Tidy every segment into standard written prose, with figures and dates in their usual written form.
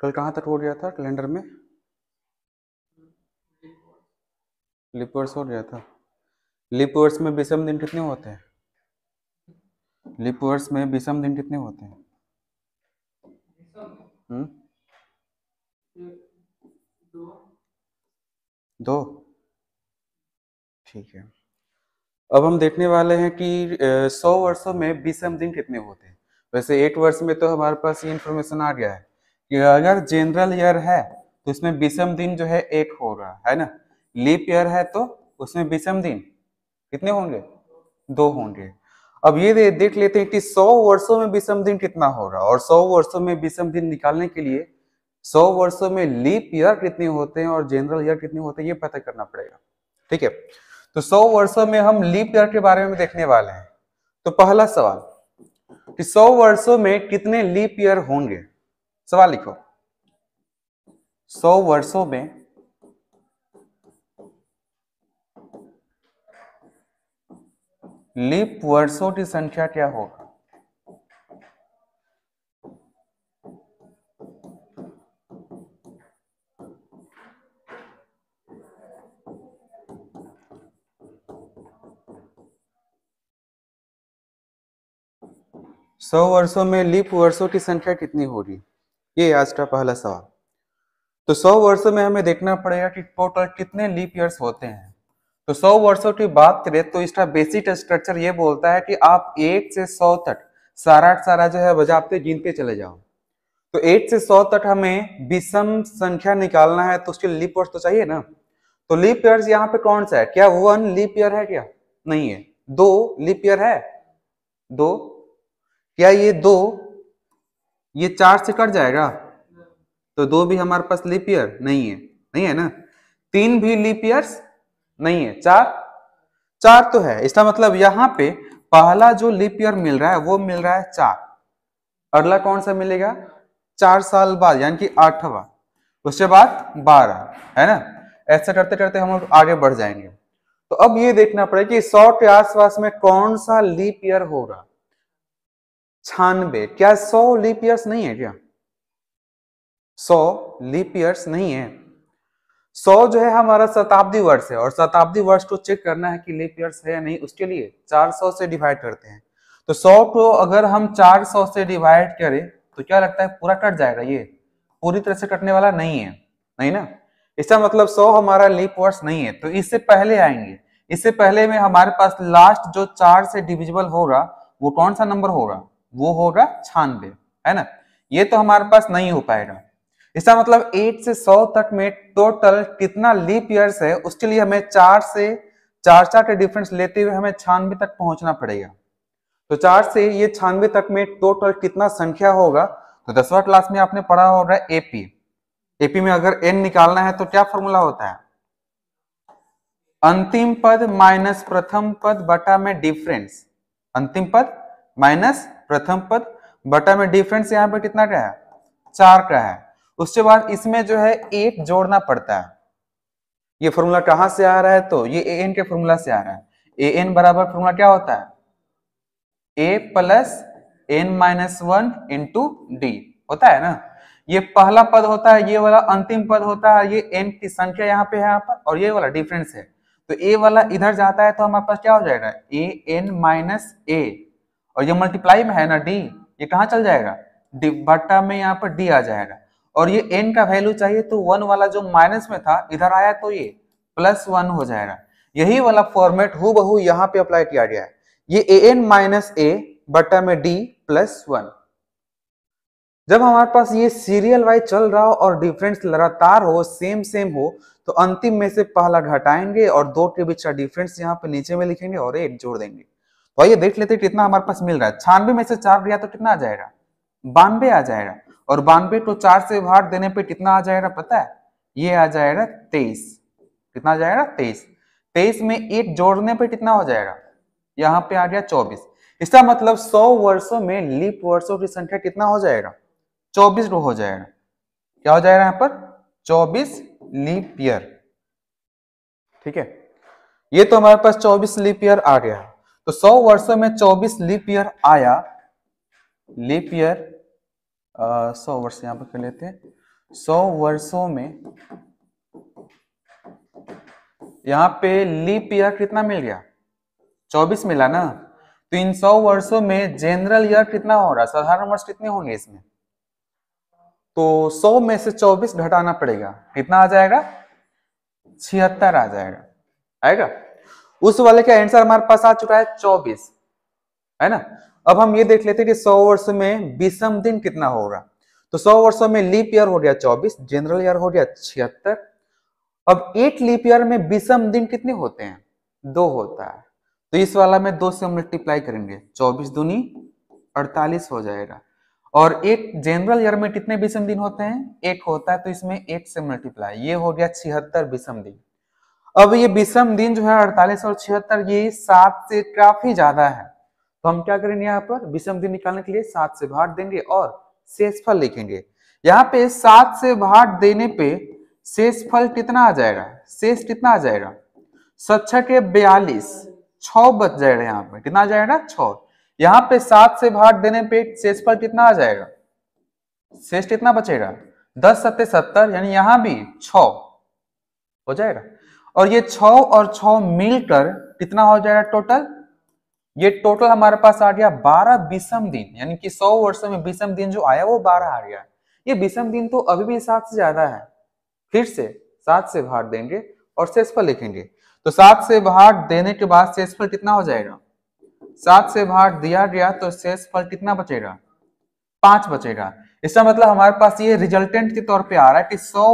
कल कहाँ तक हो गया था कैलेंडर में? लीप वर्ष हो गया था। लीप वर्ष में विषम दिन कितने होते हैं? लीप वर्ष में विषम दिन कितने होते हैं? हम्म? दो। ठीक है। अब हम देखने वाले हैं कि 100 वर्षों में विषम दिन कितने होते हैं। वैसे 8 वर्ष में तो हमारे पास ये इंफॉर्मेशन आ गया है कि अगर जनरल ईयर है तो इसमें विषम दिन जो है 8 होगा, है ना। लीप ईयर है तो उसमें विषम दिन कितने होंगे? 2 होंगे। अब ये देख लेते हैं कि 100 वर्षों में विषम दिन कितना होगा, और 100 वर्षों में विषम दिन निकालने के लिए 100 वर्षों में लीप ईयर कितने होते हैं और जनरल ईयर कितने होते हैं ये पता करना पड़ेगा। ठीक है, तो 100 वर्षों में हम लीप ईयर के बारे में देखने वाले हैं। तो पहला सवाल कि 100 वर्षों में कितने लीप ईयर होंगे। सवाल लिखो, 100 वर्षों में लीप वर्षों की संख्या क्या होगा। 100 वर्षों में लीप वर्षों की संख्या कितनी होगी, ये आज का पहला सवाल। तो 100 वर्षों में हमें देखना पड़ेगा कि टोटल कितने लीप ईयर्स होते हैं। तो 100 वर्षों की बात करें तो इसका बेसिक स्ट्रक्चर ये बोलता है कि आप 1 से 100 तक सारा जो है बजाते गिनते चले जाओ। तो 8 से 100 तक हमें विषम संख्या निकालना है तो उसके लीप ईयर्स तो चाहिए ना। तो लीप ईयर्स यहाँ पे कौन सा है, क्या 1 लीप ईयर है, क्या नहीं है। 2 लीप ईयर है, 2, क्या ये 2 ये 4 से कट जाएगा, तो 2 भी हमारे पास लीप ईयर नहीं है, नहीं है ना। 3 भी लीप ईयर्स नहीं है, 4 तो है। इसका मतलब यहाँ पे पहला जो लीप ईयर मिल रहा है वो मिल रहा है 4। अगला कौन सा मिलेगा, 4 साल बाद यानी कि 8वां, उसके बाद 12, है ना। ऐसा करते करते हम लोग आगे बढ़ जाएंगे। तो अब ये देखना पड़ेगा कि 100 के आसपास में कौन सा लीप ईयर होगा। 96, क्या 100 लीप ईयर्स नहीं है, क्या 100 लीप ईयर्स नहीं है। 100 जो है हमारा शताब्दी वर्ष है, और शताब्दी वर्ष को चेक करना है कि लीप ईयर्स है या नहीं, उसके लिए 400 से डिवाइड करते हैं। तो 100 को अगर हम 400 से डिवाइड करें तो क्या लगता है पूरा कट जाएगा, ये पूरी तरह से कटने वाला नहीं है, नहीं ना। इसका मतलब 100 हमारा लीप वर्ष नहीं है। तो इससे पहले आएंगे, इससे पहले में हमारे पास लास्ट जो 4 से डिविजिबल होगा वो कौन सा नंबर होगा, वो होगा 96, है ना। ये तो हमारे पास नहीं हो पाएगा। इसका मतलब 8 से 100 तक में टोटल कितना लीप ईयर्स है उसके लिए हमें 4 से 4 के डिफरेंस लेते हुए हमें 96 तक पहुंचना पड़ेगा। तो 4 से ये 96 तक में टोटल कितना संख्या होगा। तो 10वां क्लास में आपने पढ़ा होगा एपी। एपी में अगर एन निकालना है तो क्या फॉर्मूला होता है, अंतिम पद माइनस प्रथम पद बटा में डिफरेंस। अंतिम पद माइनस प्रथम पद बटा में डिफरेंस यहाँ पे कितना का है, 4 का है। उसके बाद इसमें जो है 8 जोड़ना पड़ता है। ये फॉर्मूला कहां से आ रहा है, तो ये ए एन के फॉर्मूला से आ रहा है। ए एन बराबर फॉर्मूला क्या होता है, A plus N minus 1 into D होता है ना। ये पहला पद होता है, ये वाला अंतिम पद होता है, ये एन की संख्या यहाँ पे है यहाँ पर, और ये वाला डिफरेंस है। तो ए वाला इधर जाता है तो हमारे पास क्या हो जाएगा, ए एन माइनस ए, और ये मल्टीप्लाई में है ना डी, ये कहाँ चल जाएगा, डी बट्टा में यहाँ पर डी आ जाएगा। और ये एन का वैल्यू चाहिए तो 1 वाला जो माइनस में था इधर आया तो ये +1 हो जाएगा। यही वाला फॉर्मेट हूबहू यहाँ पे अप्लाई किया गया है। ये ए एन माइनस ए बट्टा में डी +1। जब हमारे पास ये सीरियल वाइज चल रहा हो और डिफरेंस लगातार हो, सेम हो, तो अंतिम में से पहला घटाएंगे और 2 के बीच का डिफरेंस यहाँ पे नीचे में लिखेंगे और 8 जोड़ देंगे। तो आइए देख लेते हैं कितना हमारे पास मिल रहा है। 96 में से 4 गया तो कितना आ जाएगा, 92 आ जाएगा। और 92 को 4 से भाग देने पे कितना आ जाएगा पता है, ये आ जाएगा 23। कितना आ जाएगा, 23। 23 में 8 जोड़ने पे कितना हो जाएगा, यहाँ पे आ गया 24। इसका मतलब 100 वर्षों में लीप वर्षों की संख्या कितना हो जाएगा, 24 हो जाएगा। क्या हो जाएगा यहाँ पर, 24 लीप ईयर। ठीक है, ये तो हमारे पास 24 लीप ईयर आ गया। तो 100 वर्षों में 24 लीप ईयर आया। लीप ईयर 100 वर्ष यहाँ पर कर लेते हैं। 100 वर्षों में यहाँ पे लीप ईयर कितना मिल गया? 24 मिला ना। तो इन 100 वर्षों में जनरल ईयर कितना हो रहा है? साधारण वर्ष कितने होंगे इसमें? तो 100 में से 24 घटाना पड़ेगा, कितना आ जाएगा? 76 आ जाएगा, आएगा। उस वाले का आंसर हमारे पास आ चुका है 24, है ना। अब हम ये देख लेते हैं कि 100 वर्षों में विषम दिन कितना होगा। तो 100 वर्षों में लीप ईयर हो गया 24, जनरल ईयर हो गया 76। अब एक लीप ईयर में विषम दिन कितने होते हैं? 2 होता है। तो इस वाला में 2 से मल्टीप्लाई करेंगे, 24 दूनी 48 हो जाएगा। और एक जनरल ईयर में कितने विषम दिन होते हैं? 1 होता है, तो इसमें 1 से मल्टीप्लाई, ये हो गया 76 विषम दिन। अब ये विषम दिन जो है 48 और 76 ये 7 से काफी ज्यादा है, तो हम क्या करेंगे? यहाँ पर विषम दिन निकालने के लिए 7 से भाग देंगे और शेषफल लिखेंगे। यहाँ पे 7 से भाग देने पे शेषफल कितना आ जाएगा? शेष कितना आ जाएगा? 7 के 42, 6 बच जाएगा। यहाँ पे कितना आ जाएगा? 6। यहाँ पे 7 से भाग देने पे शेषफल कितना आ जाएगा? शेष कितना बचेगा? 10 सत्ते 70, यानी यहाँ भी 6 हो जाएगा। और ये 6 और 6 मिलकर कितना हो जाएगा टोटल? ये टोटल हमारे पास आ गया 12 विषम दिन, यानी कि 100 वर्षों में विषम दिन जो आया वो 12 आ गया। ये विषम दिन तो अभी भी 7 से ज्यादा है। फिर से 7 से भाग देंगे और शेषफल लिखेंगे। तो 7 से भाग देने के बाद शेषफल कितना हो जाएगा? 7 से भाग दिया गया तो शेषफल कितना बचेगा? 5 बचेगा। इसका मतलब हमारे पास ये रिजल्टेंट के तौर पे आ रहा है कि 100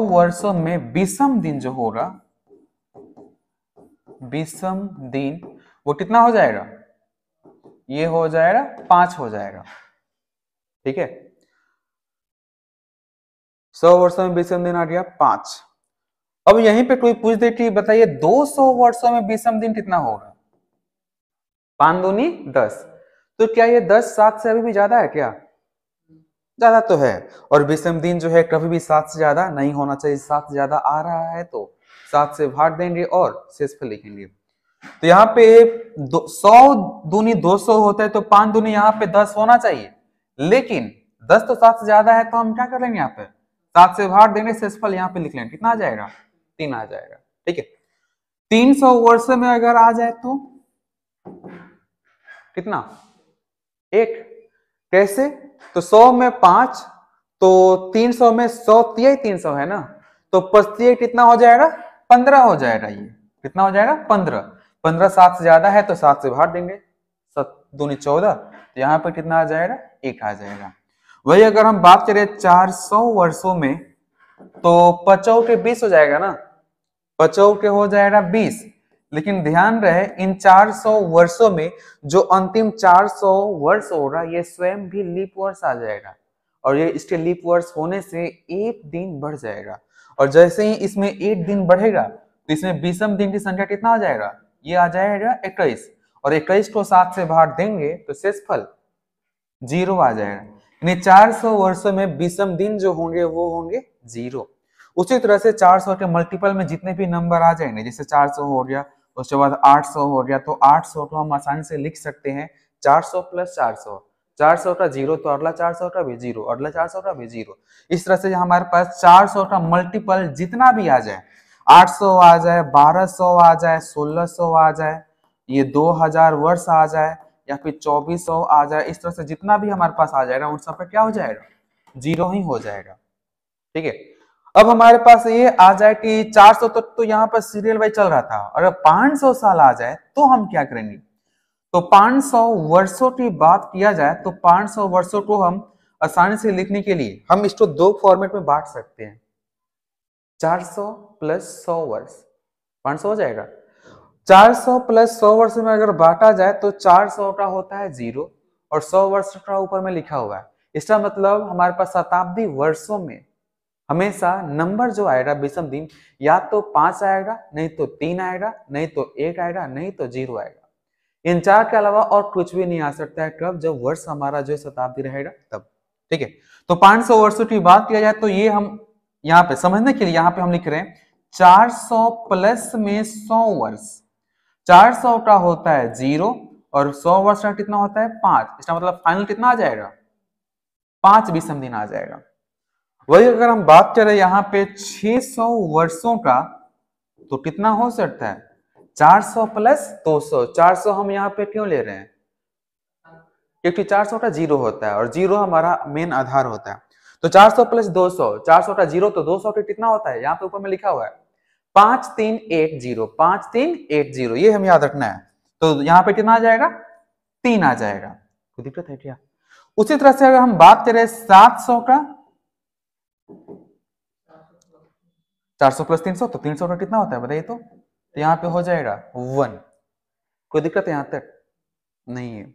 वर्षों में विषम दिन जो होगा, विषम दिन वो कितना हो जाएगा? ये हो जाएगा 5 हो जाएगा, ठीक है। 100 वर्षों में विषम दिन आ गया 5। अब यहीं पे कोई पूछ दे कि बताइए 200 वर्षों में विषम दिन कितना होगा? 5 दूनी 10। तो क्या ये 10 7 से अभी भी ज्यादा है क्या? ज्यादा तो है। और विषम दिन जो है कभी भी 7 से ज्यादा नहीं होना चाहिए। 7 से ज्यादा आ रहा है तो 7 से भाग देंगे और शेषफल लिखेंगे। तो यहाँ पे 100 दूनी 200 होता है, तो 5 दूनी यहाँ पे 10 होना चाहिए, लेकिन 10 तो 7 से ज्यादा है, तो हम क्या करेंगे? यहाँ पे 7 से भाग देंगे, शेषफल यहाँ पे लिख लेंगे। कितना आ जाएगा? 3 आ जाएगा, ठीक है। 300 वर्षों में अगर आ जाए तो कितना? 1। कैसे? तो 100 में 5, तो 300 में 100 300 है ना, तो 5 कितना हो जाएगा? 15 हो जाएगा। ये कितना हो जाएगा? 15। 15 7 से ज्यादा है तो 7 से भाग देंगे, 7 दूनी 14, तो यहाँ पर कितना आ जाएगा? 1 आ जाएगा। वही अगर हम बात करें 400 वर्षों में, तो 50 के 20 हो जाएगा ना, 50 के हो जाएगा 20। लेकिन ध्यान रहे इन 400 वर्षों में जो अंतिम 400 वर्ष होगा ये स्वयं भी लीप वर्ष आ जाएगा, और ये इसके लीप वर्ष होने से 1 दिन बढ़ जाएगा। और जैसे ही इसमें 1 दिन बढ़ेगा तो इसमें विषम दिन की संख्या कितना आ जाएगा? ये आ जाएगा 21, और 21 को 7 से भाग देंगे तो शेषफल 0 आ जाएगा। यानी 400 वर्षों में विषम दिन जो होंगे वो होंगे 0। उसी तरह से 400 के मल्टीपल में जितने भी नंबर आ जाएंगे, जैसे 400 हो गया, उसके बाद 800 हो गया, तो 800 को हम आसानी से लिख सकते हैं 400 प्लस 400। 400 का 0 तो अगला 400 का भी 0, अगला 400 का भी 0। इस तरह से हमारे पास 400 का मल्टीपल जितना भी आ जाए, 800 आ जाए, 1200 आ जाए, 1600 आ जाए, ये 2000 वर्ष आ जाए, या फिर 2400 आ जाए, इस तरह से जितना भी हमारे पास आ जाएगा उन सब पे क्या हो जाएगा? 0 ही हो जाएगा, ठीक है। अब हमारे पास ये आ जाए कि 400 तक तो यहाँ पर सीरियल वाइज चल रहा था, अगर 500 साल आ जाए तो हम क्या करेंगे? तो 500 वर्षों की बात किया जाए तो 500 वर्षों को हम आसानी से लिखने के लिए हम इसको 2 फॉर्मेट में बांट सकते हैं। 400 प्लस 100 वर्ष 500 हो जाएगा। 400 प्लस 100 वर्ष में अगर बांटा जाए तो 400 का होता है 0 और 100 वर्ष का ऊपर में लिखा हुआ है। इसका मतलब हमारे पास शताब्दी वर्षों में हमेशा नंबर जो आएगा विषम दिन या तो 5 आएगा, नहीं तो 3 आएगा, नहीं तो 1 आएगा, नहीं तो 0 आएगा। इन 4 के अलावा और कुछ भी नहीं आ सकता है। कब? जब वर्ष हमारा जो शताब्दी रहेगा तब, ठीक है। तो 500 वर्षों की बात किया जाए तो ये हम यहाँ पे समझने के लिए यहाँ पे हम लिख रहे हैं 400 प्लस में 100 वर्ष। 400 का होता है 0 और 100 वर्ष का कितना होता है? 5। इसका मतलब फाइनल कितना आ जाएगा? 5 विषम दिन आ जाएगा। वही अगर हम बात करें यहाँ पे 600 वर्षों का, तो कितना हो सकता है? 400 प्लस 200। 400 हम यहाँ पे क्यों ले रहे हैं? क्योंकि 400 का जीरो होता है और जीरो हमारा मेन आधार होता है। तो 400 प्लस 200, 400 का जीरो तो 200 के कितना होता है? यहाँ पे ऊपर में लिखा हुआ है 5310, 5310, ये हम याद रखना है। तो यहाँ पे कितना आ जाएगा? 3 आ जाएगा। कोई दिक्कत है क्या? उसी तरह से अगर हम बात करें 700 का, 400 प्लस 300, तो 300 का कितना होता है बताइए तो यहाँ पे हो जाएगा 1। कोई दिक्कत है यहाँ तक? नहीं है।